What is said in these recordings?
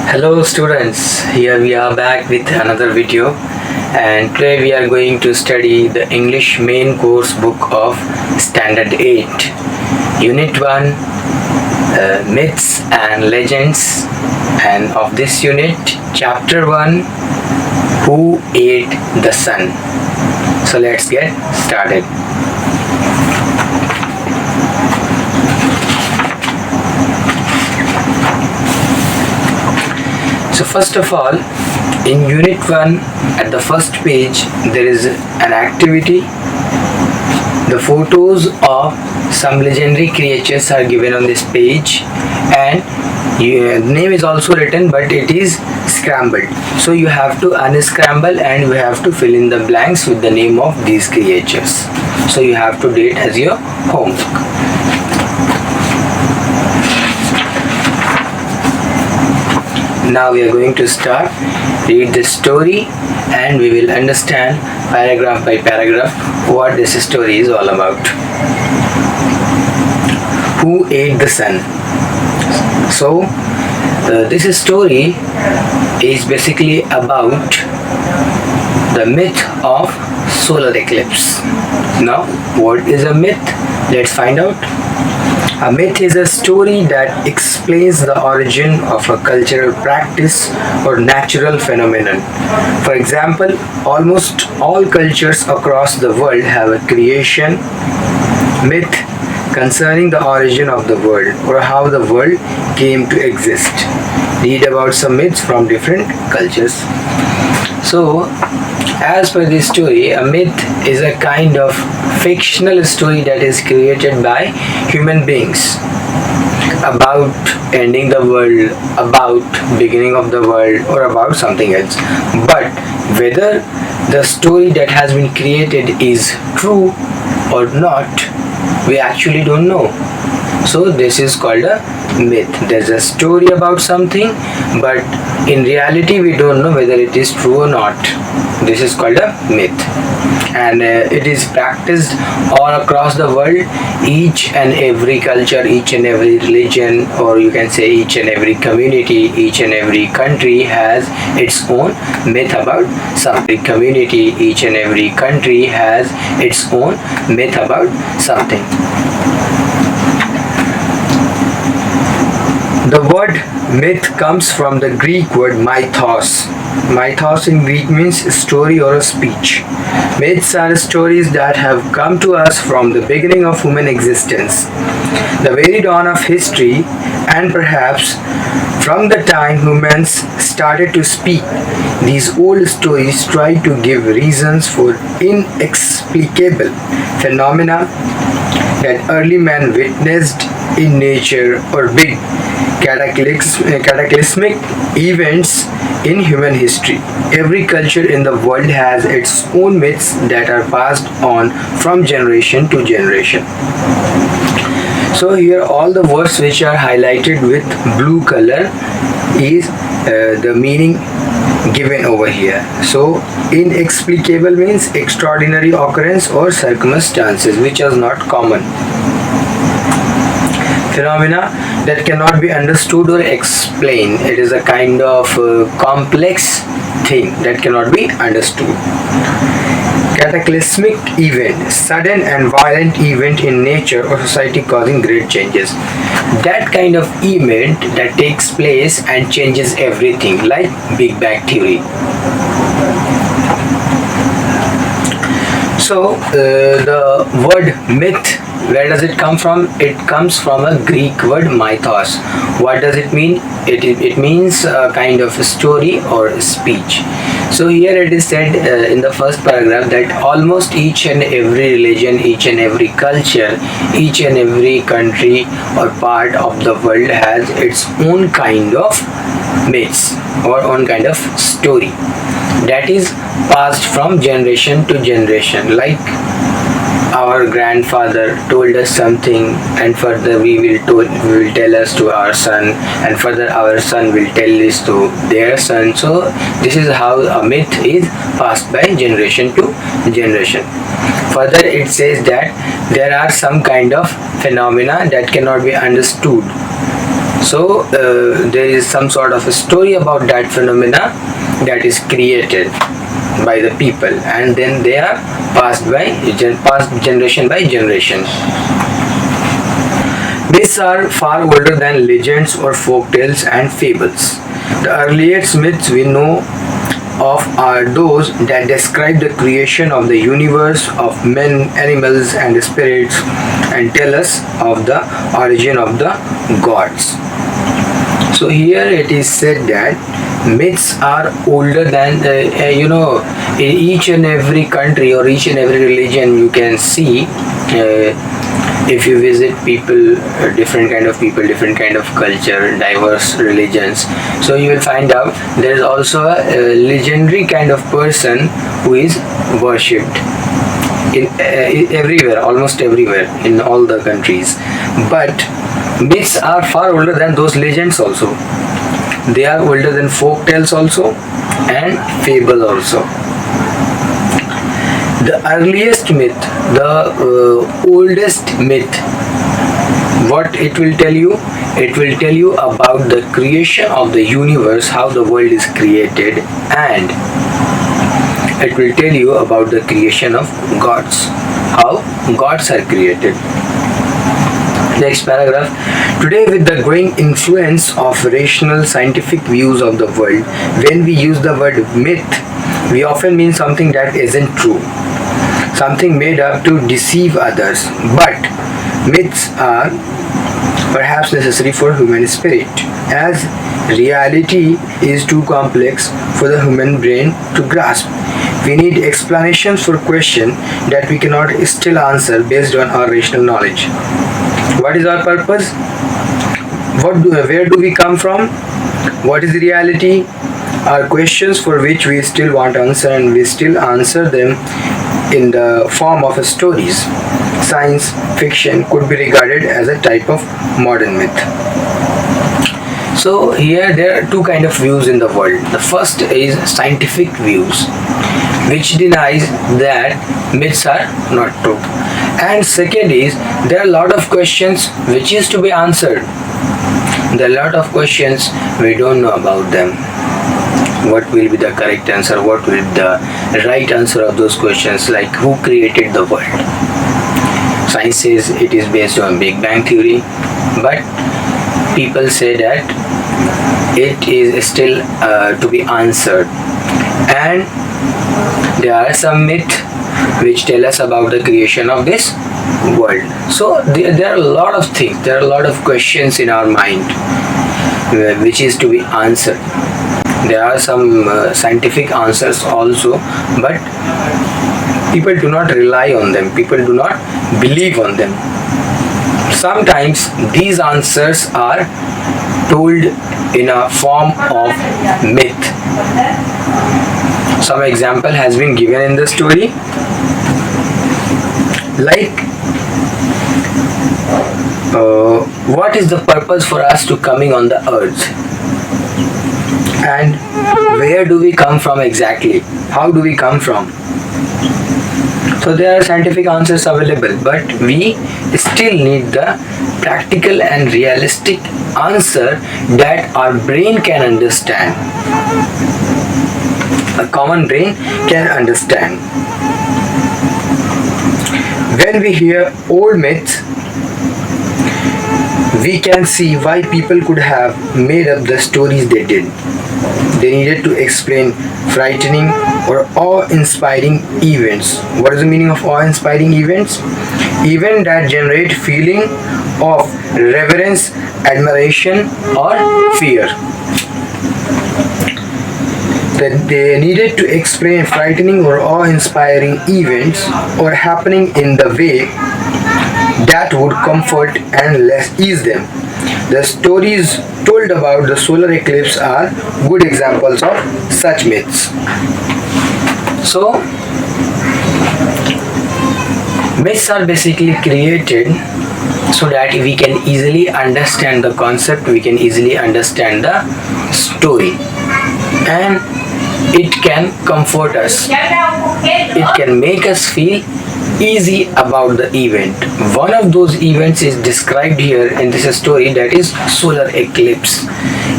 Hello students, here we are back with another video, and today we are going to study the English main course book of Standard 8, Unit 1, Myths and Legends, and of this unit, Chapter 1, Who Ate the Sun. So let's get started. So first of all, in Unit 1, at the first page, there is an activity. The photos of some legendary creatures are given on this page, and name is also written, but it is scrambled. So you have to unscramble and you have to fill in the blanks with the name of these creatures. So you have to do it as your homework. Now we are going to start, read the story, and we will understand paragraph by paragraph what this story is all about. Who ate the sun? So this story is basically about the myth of solar eclipse. Now what is a myth? Let's find out. A myth is a story that explains the origin of a cultural practice or natural phenomenon. For example, almost all cultures across the world have a creation myth concerning the origin of the world or how the world came to exist. Read about some myths from different cultures. So, as per this story, a myth is a kind of fictional story that is created by human beings about ending the world, about beginning of the world, or about something else. But whether the story that has been created is true or not, we actually don't know. So this is called a myth. There's a story about something, but in reality we don't know whether it is true or not. This is called a myth, and it is practiced all across the world. Each and every culture, each and every religion, or you can say each and every community, each and every country has its own myth about something. Community, each and every country has its own myth about something. The word myth comes from the Greek word mythos. Mythos in Greek means story or a speech. Myths are stories that have come to us from the beginning of human existence, the very dawn of history, and perhaps from the time humans started to speak. These old stories try to give reasons for inexplicable phenomena that early man witnessed in nature or big cataclysmic events in human history. Every culture in the world has its own myths that are passed on from generation to generation. So here all the words which are highlighted with blue color is the meaning given over here. So inexplicable means extraordinary occurrence or circumstances which are not common. Phenomena that cannot be understood or explained. It is a kind of complex thing that cannot be understood. Cataclysmic event, sudden and violent event in nature or society causing great changes. That kind of event that takes place and changes everything, like Big Bang theory. So the word myth, where does it come from? It comes from a Greek word mythos. What does it mean? It means a kind of a story or speech. So here it is said in the first paragraph that almost each and every religion, each and every culture, each and every country or part of the world has its own kind of myths or own kind of story that is passed from generation to generation. Like our grandfather told us something, and further we will tell us to our son, and further our son will tell this to their son. So this is how a myth is passed by generation to generation. Further, it says that there are some kind of phenomena that cannot be understood. So there is some sort of a story about that phenomena that is created by the people, and then they are passed generation by generation. Myths are far older than legends or folk tales and fables. The earliest myths we know of are those that describe the creation of the universe, of men, animals, and spirits, and tell us of the origin of the gods. So here it is said that myths are older than in each and every country or each and every religion. You can see if you visit people, different kind of people, different kind of culture, diverse religions, so you will find out there is also a legendary kind of person who is worshipped in everywhere, almost everywhere in all the countries. But myths are far older than those legends also. They are older than folk tales also and fable also. The earliest myth, the oldest myth, what it will tell you? It will tell you about the creation of the universe, how the world is created, and it will tell you about the creation of gods, how gods are created. Next paragraph. Today, with the growing influence of rational scientific views of the world, when we use the word myth, we often mean something that isn't true, something made up to deceive others. But myths are perhaps necessary for human spirit, as reality is too complex for the human brain to grasp. We need explanations for questions that we cannot still answer based on our rational knowledge. What is our purpose? Where do we come from? What is reality? Are questions for which we still want answer, and we still answer them in the form of stories. Science fiction could be regarded as a type of modern myth. So here there are two kind of views in the world. The first is scientific views, which denies that myths are not true. And second is there are a lot of questions which is to be answered. There are a lot of questions we don't know about them. What will be the correct answer? What will be the right answer of those questions? Like, who created the world? Science says it is based on Big Bang theory, but people say that it is still to be answered. And there are some myths which tell us about the creation of this world. So there are a lot of things, there are a lot of questions in our mind which is to be answered. There are some scientific answers also, but people do not rely on them, people do not believe on them. Sometimes these answers are told in a form of myth. Some example has been given in the story, like what is the purpose for us to coming on the earth, and where do we come from exactly, how do we come from. So there are scientific answers available, but we still need the practical and realistic answer that our brain can understand, a common brain can understand. When we hear old myths, we can see why people could have made up the stories they did. They needed to explain frightening or awe-inspiring events. What is the meaning of awe-inspiring events? Events that generate feeling of reverence, admiration, or fear. That they needed to explain frightening or awe-inspiring events or happening in the way that would comfort and ease them. The stories told about the solar eclipse are good examples of such myths. So, Myths are basically created so that we can easily understand the concept, we can easily understand the story, and it can comfort us. It can make us feel easy about the event. One of those events is described here in this story, that is solar eclipse.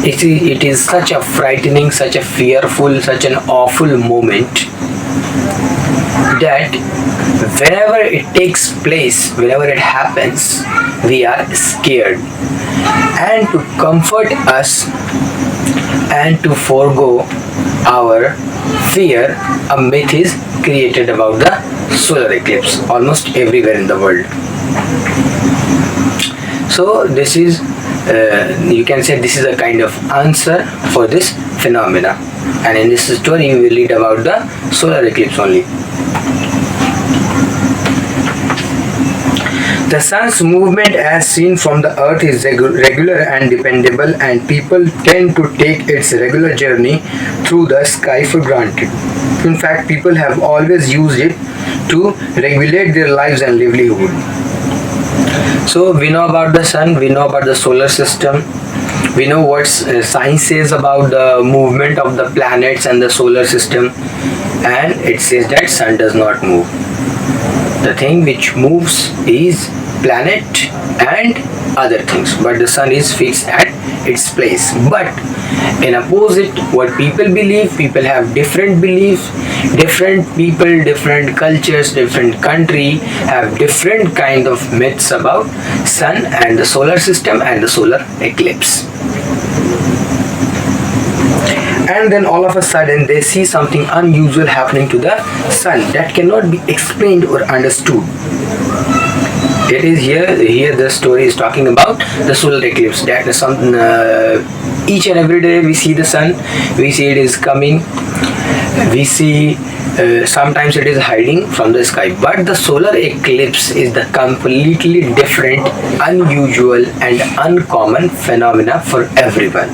It is such a frightening, such a fearful, such an awful moment that whenever it takes place, whenever it happens, we are scared. And to comfort us and to forego our fear, a myth is created about the solar eclipse almost everywhere in the world. So this is, you can say this is a kind of answer for this phenomena. And in this story we will read about the solar eclipse only. The sun's movement as seen from the earth is regular and dependable, and people tend to take its regular journey through the sky for granted. In fact, people have always used it to regulate their lives and livelihood. So we know about the sun, we know about the solar system, we know what science says about the movement of the planets and the solar system, and it says that sun does not move. The thing which moves is planet and other things, but the sun is fixed at its place. But in opposite what people believe, people have different beliefs, different people, different cultures, different country have different kind of myths about sun and the solar system and the solar eclipse. And then all of a sudden they see something unusual happening to the sun that cannot be explained or understood. It is here the story is talking about the solar eclipse, that is something each and every day we see the sun, we see it is coming, we see sometimes it is hiding from the sky, but the solar eclipse is the completely different, unusual and uncommon phenomena for everyone.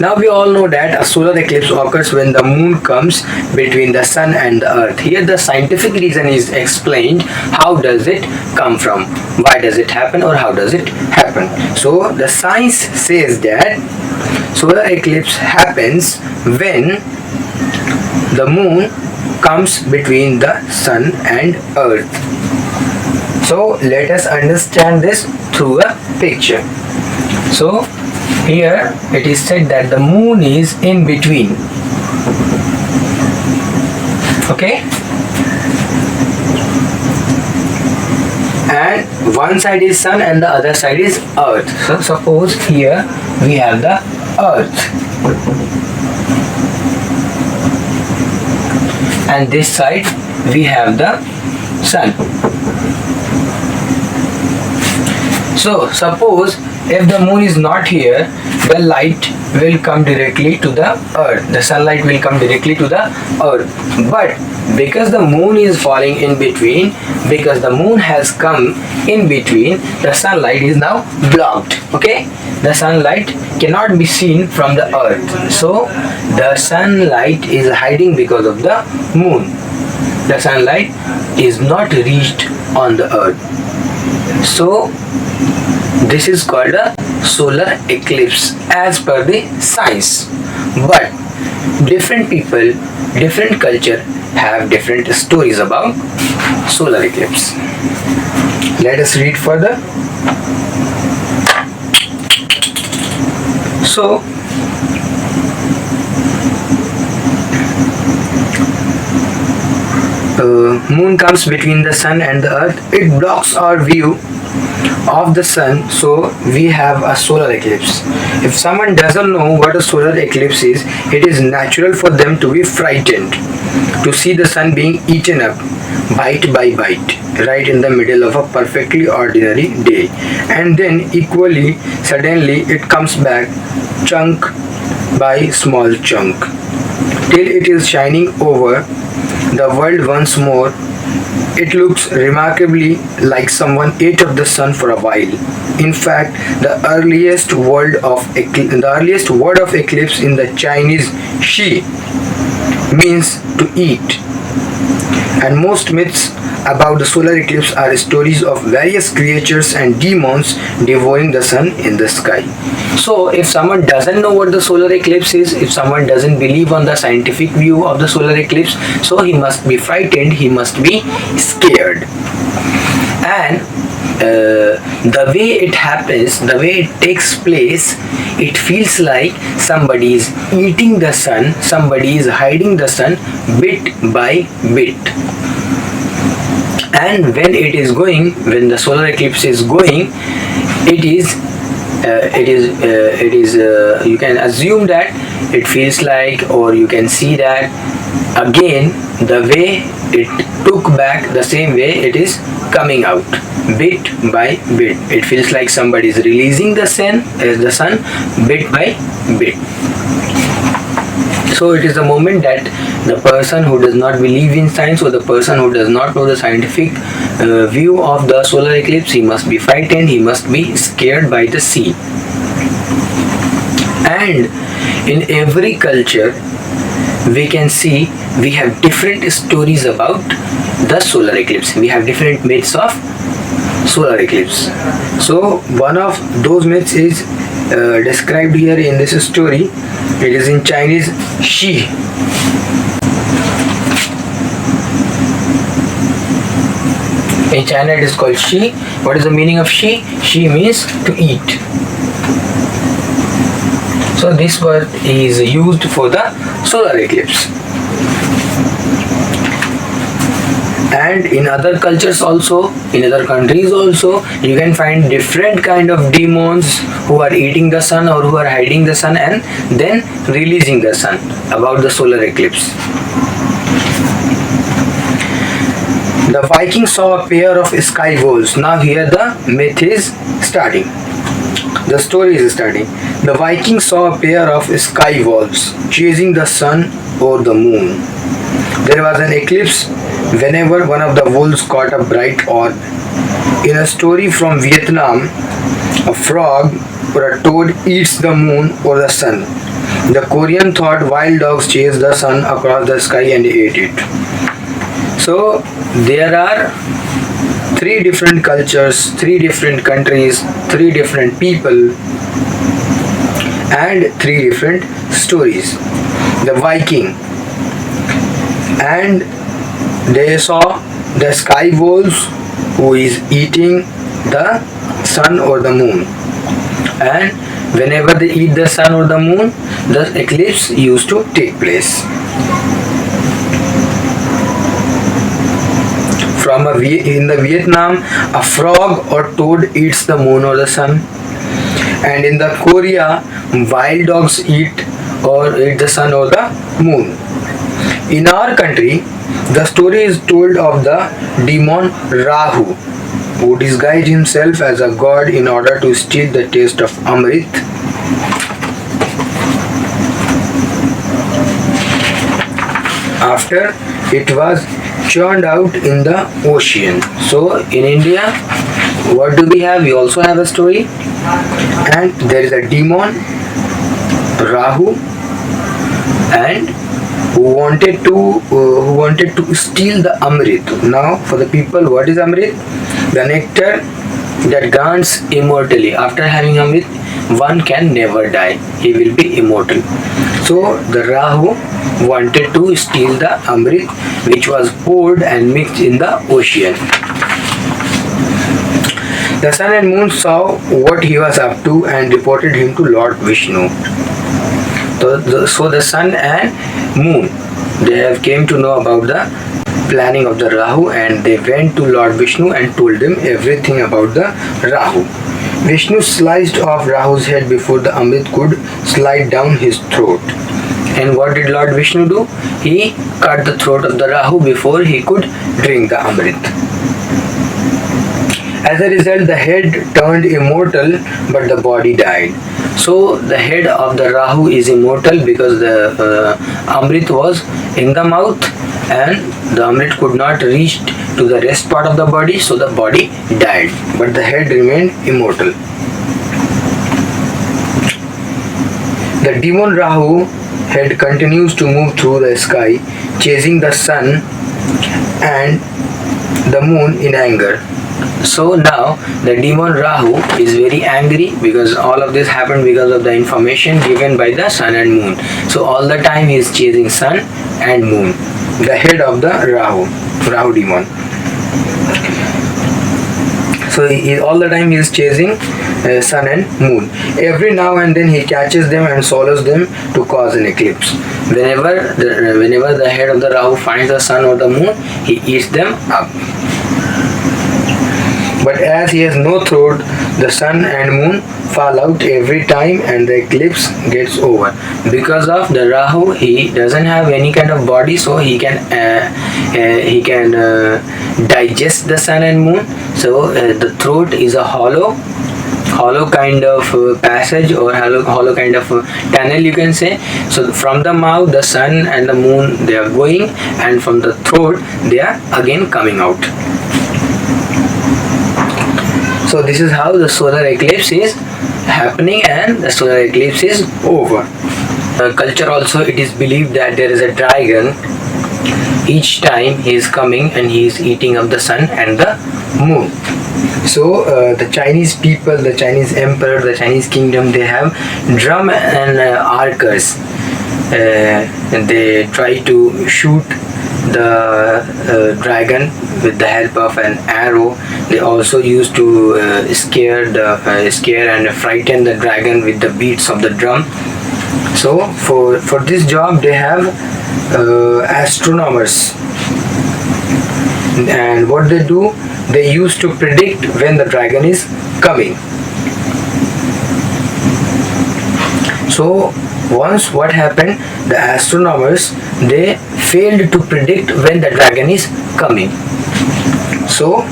Now we all know that a solar eclipse occurs when the moon comes between the sun and the earth. Here the scientific reason is explained. How does it come from? Why does it happen, or how does it happen? So the science says that solar eclipse happens when the moon comes between the sun and earth. So let us understand this through a picture. So here it is said that the moon is in between. Okay? And one side is sun and the other side is earth. So suppose here we have the earth. And this side we have the sun. So suppose if the moon is not here, the light will come directly to the earth. The sunlight will come directly to the earth. But because the moon is falling in between, because the moon has come in between, the sunlight is now blocked. Okay? The sunlight cannot be seen from the earth. So the sunlight is hiding because of the moon. The sunlight is not reached on the earth. So this is called a solar eclipse as per the science. But different people, different culture have different stories about solar eclipse. Let us read further. So moon comes between the sun and the earth. It blocks our view of the sun, so we have a solar eclipse. If someone doesn't know what a solar eclipse is, it is natural for them to be frightened to see the sun being eaten up bite by bite right in the middle of a perfectly ordinary day, and then equally suddenly it comes back chunk by small chunk till it is shining over the world once more. It looks remarkably like someone ate up the sun for a while. In fact, the earliest word of eclipse in the Chinese "shi" means to eat, And most myths about the solar eclipse are stories of various creatures and demons devouring the sun in the sky. So if someone doesn't know what the solar eclipse is, if someone doesn't believe on the scientific view of the solar eclipse, so he must be frightened, he must be scared. And the way it happens, the way it takes place, it feels like somebody is eating the sun, somebody is hiding the sun bit by bit. And when it is going, when the solar eclipse is going, you can assume that it feels like, or you can see that again the way it took back, the same way it is coming out bit by bit. It feels like somebody is releasing the sun bit by bit. So it is the moment that the person who does not believe in science, or the person who does not know the scientific view of the solar eclipse, he must be frightened, he must be scared by the scene. And in every culture we can see we have different stories about the solar eclipse. We have different myths of solar eclipse. So one of those myths is described here in this story. It is in Chinese, Shi. In China it is called Shi. What is the meaning of Shi? Shi means to eat. So this word is used for the solar eclipse. And in other cultures also, in other countries also, you can find different kind of demons who are eating the sun or who are hiding the sun and then releasing the sun about the solar eclipse. The Vikings saw a pair of sky wolves. Now here the myth is starting. The story is starting. The Vikings saw a pair of sky wolves chasing the sun or the moon. There was an eclipse whenever one of the wolves caught a bright orb. In a story from Vietnam, a frog or a toad eats the moon or the sun. The Korean thought wild dogs chased the sun across the sky and ate it. So there are three different cultures, three different countries, three different people, and three different stories. The Viking, and they saw the sky wolves who is eating the sun or the moon, and whenever they eat the sun or the moon, the eclipse used to take place. In the Vietnam, a frog or toad eats the moon or the sun, and in the Korea, wild dogs eat the sun or the moon. In our country, the story is told of the demon Rahu, who disguised himself as a god in order to steal the taste of Amrit. After it was churned out in the ocean. So in India, what do we have? We also have a story, and there is a demon Rahu, and who wanted to steal the Amrit. Now for the people, what is Amrit? The nectar that grants immortality. After having Amrit, one can never die. He will be immortal. So the Rahu wanted to steal the Amrit, which was poured and mixed in the ocean. The sun and moon saw what he was up to and reported him to Lord Vishnu. So the sun and moon, they have came to know about the planning of the Rahu, and they went to Lord Vishnu and told him everything about the Rahu. Vishnu sliced off Rahu's head before the Amrit could slide down his throat. And what did Lord Vishnu do? He cut the throat of the Rahu before he could drink the Amrit. As a result, the head turned immortal, but the body died. So the head of the Rahu is immortal because the Amrit was in the mouth, and the Amrit could not reach to the rest part of the body, so the body died, but the head remained immortal. The demon Rahu head continues to move through the sky, chasing the sun and the moon in anger. So now the demon Rahu is very angry because all of this happened because of the information given by the sun and moon. So all the time he is chasing sun and moon, the head of the Rahu demon. So all the time he is chasing sun and moon. Every now and then he catches them and swallows them to cause an eclipse. Whenever the head of the Rahu finds the sun or the moon, he eats them up. But as he has no throat, the sun and moon fall out every time and the eclipse gets over. Because of the Rahu, he doesn't have any kind of body, so he can digest the sun and moon. So the throat is a hollow kind of passage, or hollow kind of tunnel, you can say. So from the mouth the sun and the moon, they are going, and from the throat they are again coming out. So this is how the solar eclipse is happening and the solar eclipse is over. Culture also, it is believed that there is a dragon. Each time he is coming and he is eating up the sun and the moon. So the Chinese people, the Chinese emperor, the Chinese kingdom, they have drum and archers. And they try to shoot the dragon with the help of an arrow. They also used to scare and frighten the dragon with the beats of the drum. So for this job they have astronomers, and what they do, they used to predict when the dragon is coming. So once what happened, the astronomers, they failed to predict when the dragon is coming. So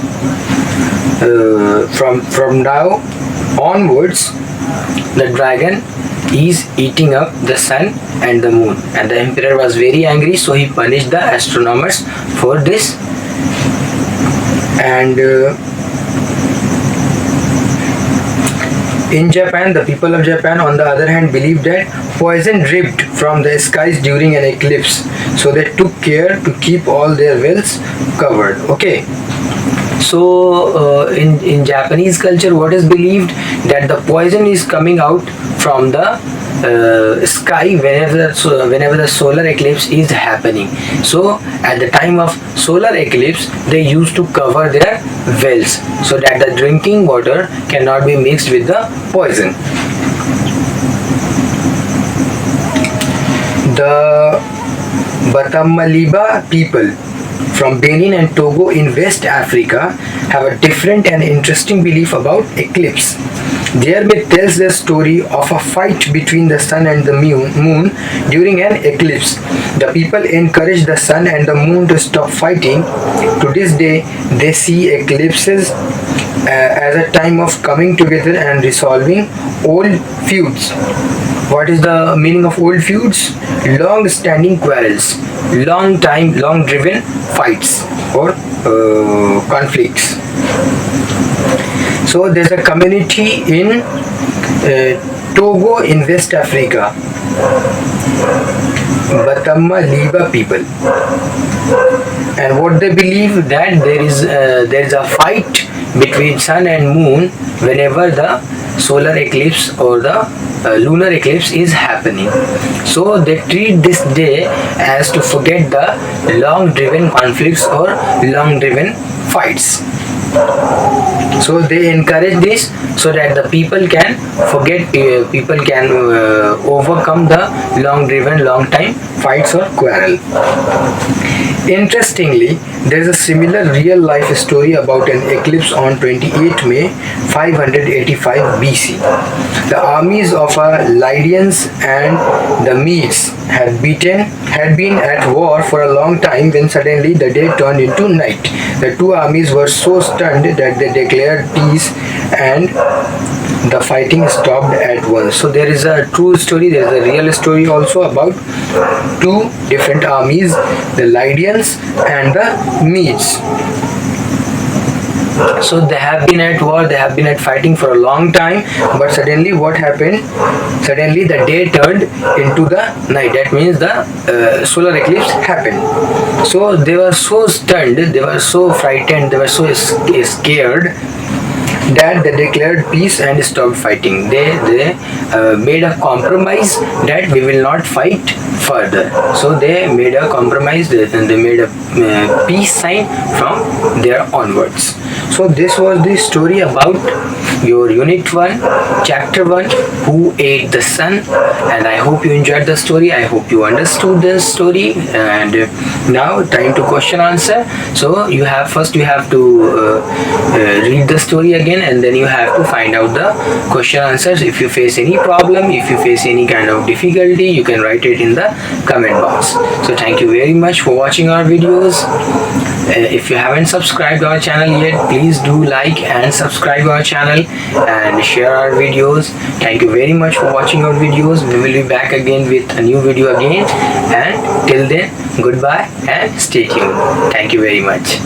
from now onwards, the dragon is eating up the sun and the moon, and the emperor was very angry, so he punished the astronomers for this. And in Japan, the people of Japan, on the other hand, believed that poison dripped from the skies during an eclipse, so they took care to keep all their wells covered. Okay. So in Japanese culture, what is believed, that the poison is coming out from the sky whenever the solar eclipse is happening. So at the time of solar eclipse, they used to cover their wells so that the drinking water cannot be mixed with the poison. The Batamaliba people from Benin and Togo in West Africa have a different and interesting belief about eclipse. Their myth tells the story of a fight between the sun and the moon during an eclipse. The people encourage the sun and the moon to stop fighting. To this day, they see eclipses as a time of coming together and resolving old feuds. What is the meaning of old feuds? Long-standing quarrels, long-driven fights or conflicts. So there's a community in Togo in West Africa, Batama Liba people, and what they believe, that there is a fight between sun and moon whenever the solar eclipse or the lunar eclipse is happening. So they treat this day as to forget the long driven conflicts or long driven fights. So they encourage this so that the people can overcome the long time fights or quarrel. Interestingly, there is a similar real life story about an eclipse on 28 May 585 BC. The armies of Lydians and the Medes had been at war for a long time when suddenly the day turned into night. The two armies were so stunned that they declared peace and the fighting stopped at once. So there is a true story, there is a real story also about two different armies, the Lydians and the Medes. So they have been at war, they have been at fighting for a long time, but suddenly what happened? Suddenly the day turned into the night. That means the solar eclipse happened. So they were so stunned, they were so frightened, they were so scared that they declared peace and stopped fighting. They made a compromise that we will not fight further. So they made a compromise, and they made a peace sign from there onwards. So this was the story about your unit 1, chapter 1, who ate the sun. And I hope you enjoyed the story. I hope you understood the story. And now time to question answer. So you have to read the story again, and then you have to find out the question answers. If you face any problem, if you face any kind of difficulty, you can write it in the comment box. So thank you very much for watching our videos. If you haven't subscribed our channel yet, please do like and subscribe our channel and share our videos. Thank you very much for watching our videos. We will be back again with a new video again, and till then, goodbye and stay tuned. Thank you very much.